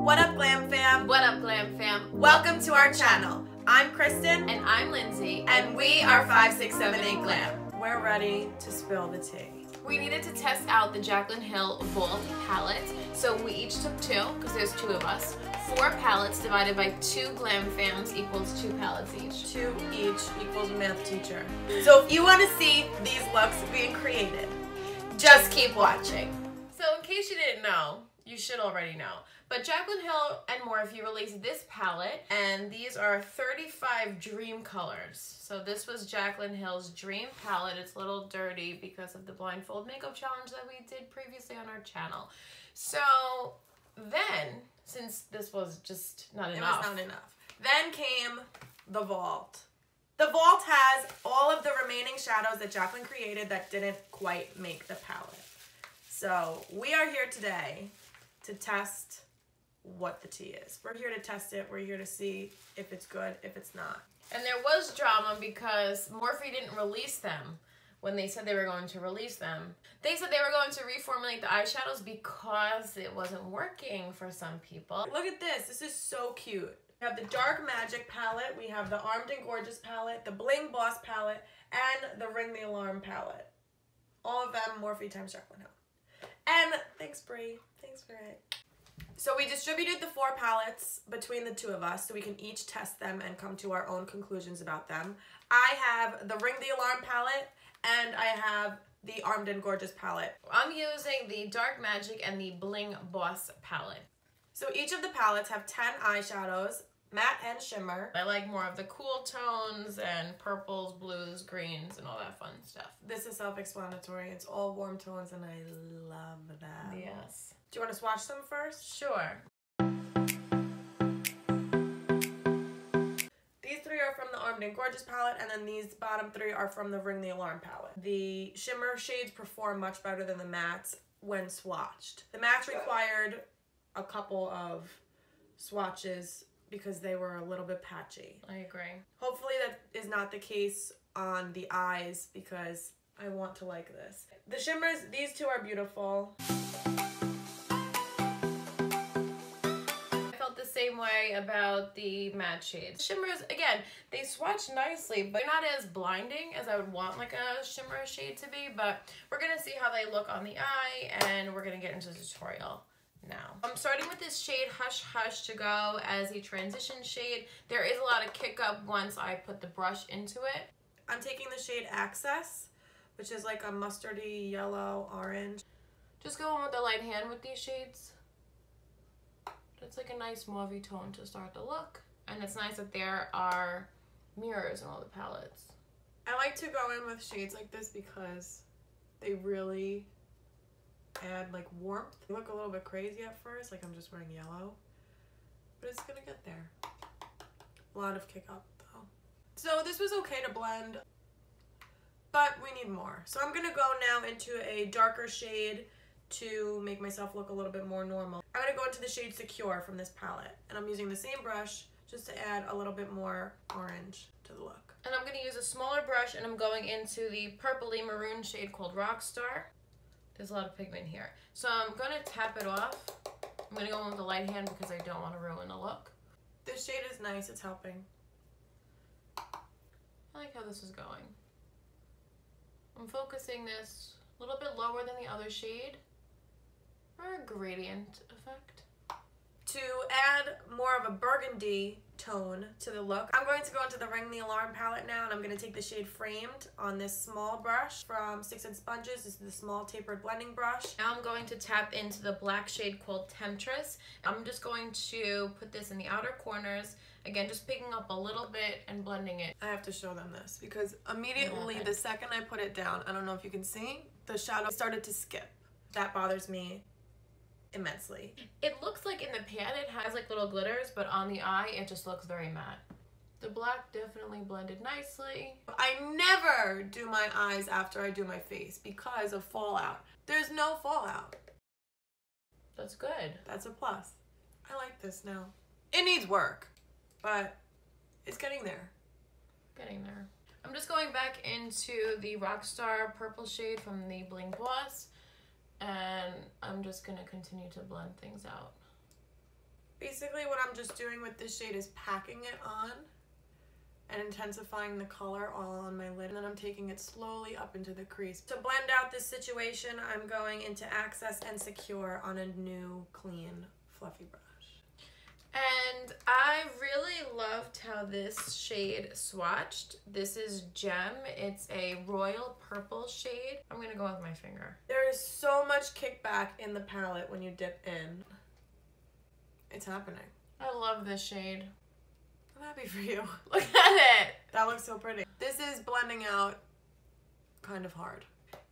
What up, Glam Fam? What up, Glam Fam? Welcome to our channel. I'm Kristen. And I'm Lindsay. And we are 5678 Glam. We're ready to spill the tea. We needed to test out the Jaclyn Hill Vault palette, so we each took two, because there's two of us. 4 palettes divided by 2 Glam Fams equals 2 palettes each. 2 each equals math teacher. So if you want to see these looks being created, just keep watching. So in case you didn't know, you should already know, but Jaclyn Hill and Morphe released this palette, and these are 35 dream colors. So this was Jaclyn Hill's dream palette. It's a little dirty because of the blindfold makeup challenge that we did previously on our channel. So then, since this was just not enough. It was not enough. Then came the Vault. The Vault has all of the remaining shadows that Jaclyn created that didn't quite make the palette. So we are here today to test what the tea is. We're here to test it. We're here to see if it's good, if it's not. And there was drama because Morphe didn't release them when they said they were going to release them. They said they were going to reformulate the eyeshadows because it wasn't working for some people. Look at this. This is so cute. We have the Dark Magic palette. We have the Armed and Gorgeous palette, the Bling Boss palette, and the Ring the Alarm palette. All of them Morphe times Jaclyn Hill. And thanks, Brie. Thanks for it. So we distributed the 4 palettes between the 2 of us so we can each test them and come to our own conclusions about them. I have the Ring the Alarm palette and I have the Armed and Gorgeous palette. I'm using the Dark Magic and the Bling Boss palette. So each of the palettes have 10 eyeshadows, matte and shimmer. I like more of the cool tones and purples, blues, greens, and all that fun stuff. This is self-explanatory. It's all warm tones and I love that. Yes. Do you want to swatch them first? Sure. These 3 are from the Armed and Gorgeous palette, and then these bottom 3 are from the Ring the Alarm palette. The shimmer shades perform much better than the mattes when swatched. The mattes required a couple of swatches because they were a little bit patchy. I agree. Hopefully that is not the case on the eyes because I want to like this. The shimmers, these 2 are beautiful. Same way about the matte shades. Shimmers, again, they swatch nicely, but they're not as blinding as I would want like a shimmer shade to be, but we're gonna see how they look on the eye and we're gonna get into the tutorial now. I'm starting with this shade Hush Hush to go as a transition shade. There is a lot of kick up once I put the brush into it. I'm taking the shade Access, which is like a mustardy yellow orange. Just go in with the light hand with these shades. It's like a nice mauve tone to start the look. And it's nice that there are mirrors in all the palettes. I like to go in with shades like this because they really add like warmth. They look a little bit crazy at first, like I'm just wearing yellow. But it's gonna get there. A lot of kick up though. So this was okay to blend, but we need more. So I'm gonna go now into a darker shade to make myself look a little bit more normal. I'm gonna go into the shade Secure from this palette, and I'm using the same brush just to add a little bit more orange to the look. And I'm gonna use a smaller brush, and I'm going into the purpley maroon shade called Rockstar. There's a lot of pigment here. So I'm gonna tap it off. I'm gonna go in with the light hand because I don't wanna ruin the look. This shade is nice, it's helping. I like how this is going. I'm focusing this a little bit lower than the other shade. Or a gradient effect. To add more of a burgundy tone to the look, I'm going to go into the Ring the Alarm palette now, and I'm going to take the shade Framed on this small brush from Sticks and Sponges. This is the small tapered blending brush. Now I'm going to tap into the black shade called Temptress. I'm just going to put this in the outer corners. Again, just picking up a little bit and blending it. I have to show them this because immediately the second I put it down, I don't know if you can see, the shadow started to skip. That bothers me immensely. It looks like in the pan it has like little glitters, but on the eye it just looks very matte. The black definitely blended nicely. I never do my eyes after I do my face because of fallout. There's no fallout. That's good. That's a plus. I like this now. It needs work, but it's getting there. Getting there. I'm just going back into the Rockstar purple shade from the Bling Boss, and I'm just gonna continue to blend things out. Basically what I'm just doing with this shade is packing it on and intensifying the color all on my lid. And then I'm taking it slowly up into the crease. To blend out this situation, I'm going into Access and Secure on a new, clean, fluffy brush. And I really loved how this shade swatched. This is Gem. It's a royal purple shade. I'm gonna go with my finger. There is so much kickback in the palette when you dip in. It's happening. I love this shade. I'm happy for you. Look at it. That looks so pretty. This is blending out kind of hard.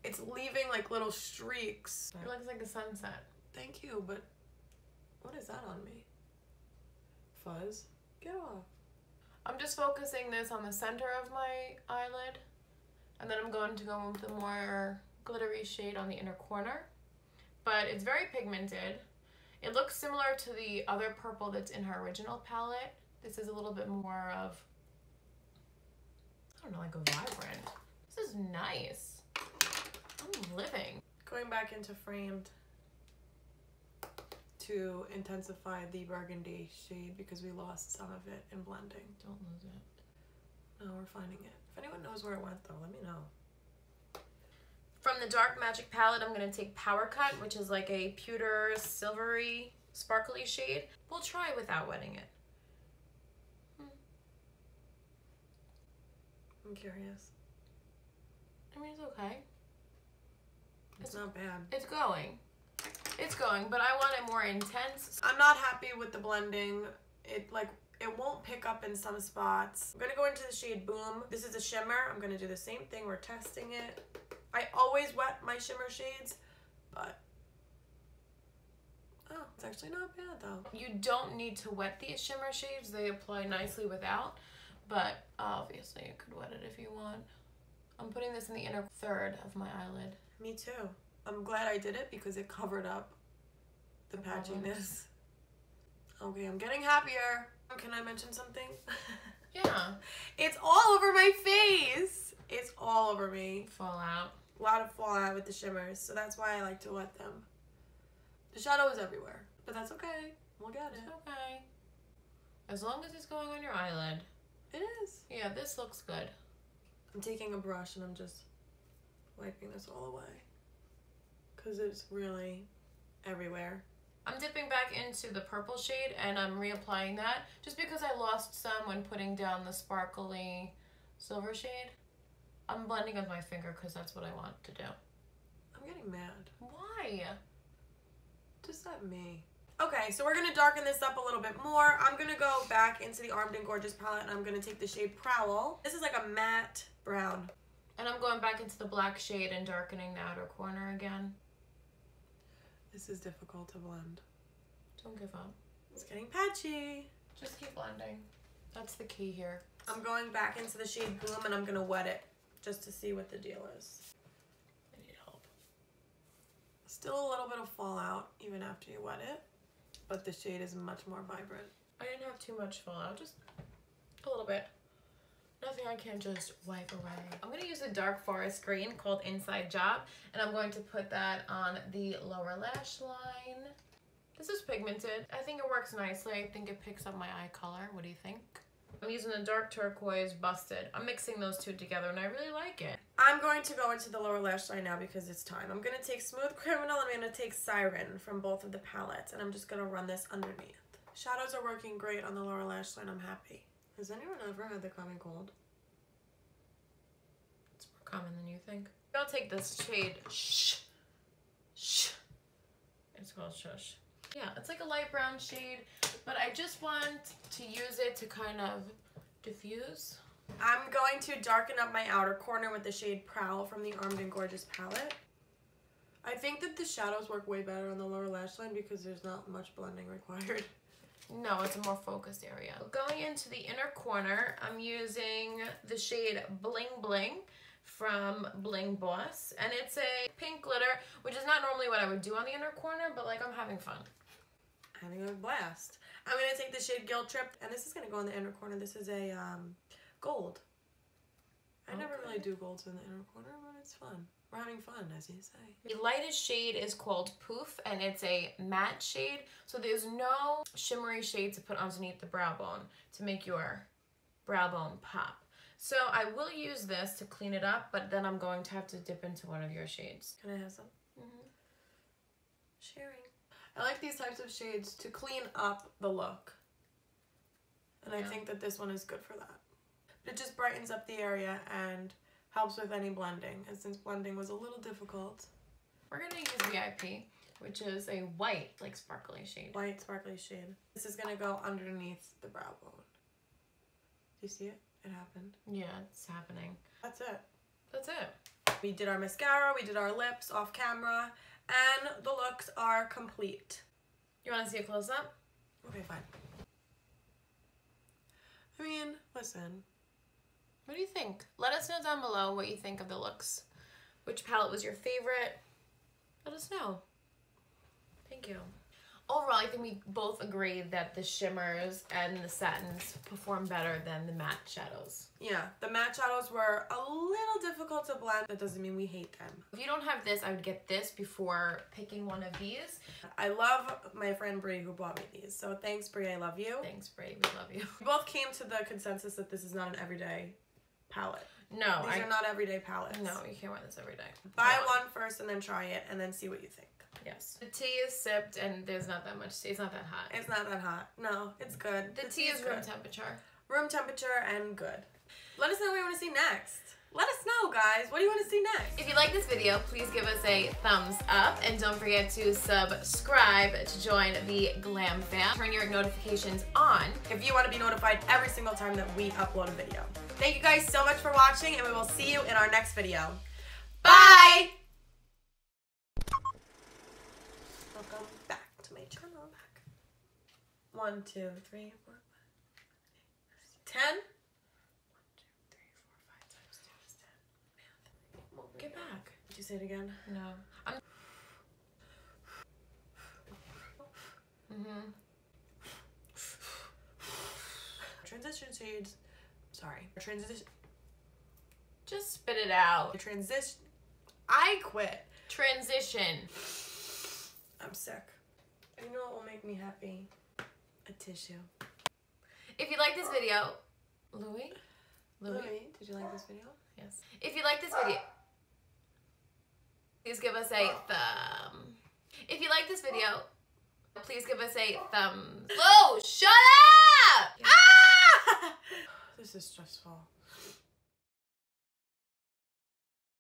It's leaving like little streaks. It looks like a sunset. Thank you, but what is that on me? Fuzz? Get off. I'm just focusing this on the center of my eyelid. And then I'm going to go with the more glittery shade on the inner corner. But it's very pigmented. It looks similar to the other purple that's in her original palette. This is a little bit more of, I don't know, like a vibrant. This is nice. I'm living. Going back into Framed to intensify the burgundy shade because we lost some of it in blending. Don't lose it. No, we're finding it. If anyone knows where it went though, let me know. From the Dark Magic palette, I'm going to take Power Cut, which is like a pewter, silvery, sparkly shade. We'll try without wetting it. I'm curious. I mean, it's okay. It's not bad. It's going. It's going, but I want it more intense. I'm not happy with the blending. It won't pick up in some spots. I'm gonna go into the shade Boom. This is a shimmer. I'm gonna do the same thing. We're testing it. I always wet my shimmer shades, but oh, it's actually not bad though. You don't need to wet these shimmer shades. They apply nicely without, but obviously you could wet it if you want. I'm putting this in the inner third of my eyelid. Me too. I'm glad I did it because it covered up the patchiness. Okay, I'm getting happier. Can I mention something? Yeah. It's all over my face. It's all over me. Fallout. A lot of fallout with the shimmers, so that's why I like to wet them. The shadow is everywhere, but that's okay. We'll get it. It's okay. As long as it's going on your eyelid. It is. Yeah, this looks good. I'm taking a brush and I'm just wiping this all away because it's really everywhere. I'm dipping back into the purple shade and I'm reapplying that just because I lost some when putting down the sparkly silver shade. I'm blending with my finger because that's what I want to do. I'm getting mad. Why? Just at me. Okay, so we're going to darken this up a little bit more. I'm going to go back into the Armed and Gorgeous palette and I'm going to take the shade Prowl. This is like a matte brown. And I'm going back into the black shade and darkening the outer corner again. This is difficult to blend. Don't give up. It's getting patchy. Just keep blending. That's the key here. I'm going back into the shade Bloom and I'm going to wet it just to see what the deal is. I need help. Still a little bit of fallout even after you wet it, but the shade is much more vibrant. I didn't have too much fallout, just a little bit. Nothing I can't just wipe away. I'm going to use a dark forest green called Inside Job, and I'm going to put that on the lower lash line. This is pigmented. I think it works nicely. I think it picks up my eye color. What do you think? I'm using the dark turquoise Busted. I'm mixing those two together, and I really like it. I'm going to go into the lower lash line now because it's time. I'm going to take Smooth Criminal and I'm going to take Siren from both of the palettes, and I'm just going to run this underneath. Shadows are working great on the lower lash line. I'm happy. Has anyone ever had the common cold? It's more common than you think. I'll take this shade Shh. Shh. It's called Shush. Yeah, it's like a light brown shade, but I just want to use it to kind of diffuse. I'm going to darken up my outer corner with the shade Prowl from the Armed and Gorgeous palette. I think that the shadows work way better on the lower lash line because there's not much blending required. No, it's a more focused area. Going into the inner corner, I'm using the shade Bling Bling from Bling Boss, and it's a pink glitter, which is not normally what I would do on the inner corner, but like I'm having fun. Having a blast. I'm going to take the shade Guilt Trip, and this is going to go in the inner corner. This is a gold. I never really do golds in the inner corner, but it's fun. We're having fun, as you say. The lightest shade is called Poof, and it's a matte shade. So there's no shimmery shade to put underneath the brow bone to make your brow bone pop. So I will use this to clean it up, but then I'm going to have to dip into one of your shades. Can I have some? Sharing. I like these types of shades to clean up the look. And I think that this one is good for that. But it just brightens up the area and helps with any blending. And since blending was a little difficult, we're going to use VIP, which is a white, like sparkly shade. White sparkly shade. This is going to go underneath the brow bone. Do you see it? It happened. Yeah, it's happening. That's it. That's it. We did our mascara, we did our lips off camera, and the looks are complete. You want to see a close-up? Okay, fine. I mean, listen. What do you think? Let us know down below what you think of the looks. Which palette was your favorite? Let us know. Thank you. Overall, I think we both agreed that the shimmers and the satins perform better than the matte shadows. Yeah, the matte shadows were a little difficult to blend. That doesn't mean we hate them. If you don't have this, I would get this before picking one of these. I love my friend Brie who bought me these. So thanks, Brie. I love you. Thanks, Brie. We love you. We both came to the consensus that this is not an everyday palette. No. These are not everyday palettes. No, you can't wear this every day. Buy one first and then try it and then see what you think. Yes. The tea is sipped and there's not that much tea. It's not that hot. It's not that hot. No, it's good. The tea is room temperature. Room temperature and good. Let us know what you want to see next. Let us know, guys. What do you want to see next? If you like this video, please give us a thumbs up and don't forget to subscribe to join the GLAM fam. Turn your notifications on if you want to be notified every single time that we upload a video. Thank you guys so much for watching, and we will see you in our next video. Bye! Welcome back to my channel. 1, 2, 3, 4, 5, 10. 1, 2, 3, 4, 5 times 2 is 10. Math. Get back. Did you say it again? No. Transition shades. Sorry. Transition. Just spit it out. Transition. I quit. Transition. I'm sick. You know what will make me happy? A tissue. If you like this video, Louis, did you like this video? Yes. If you like this video, please give us a thumb. If you like this video, please give us a thumbs. Whoa, shut up! Yeah. Ah! This is stressful.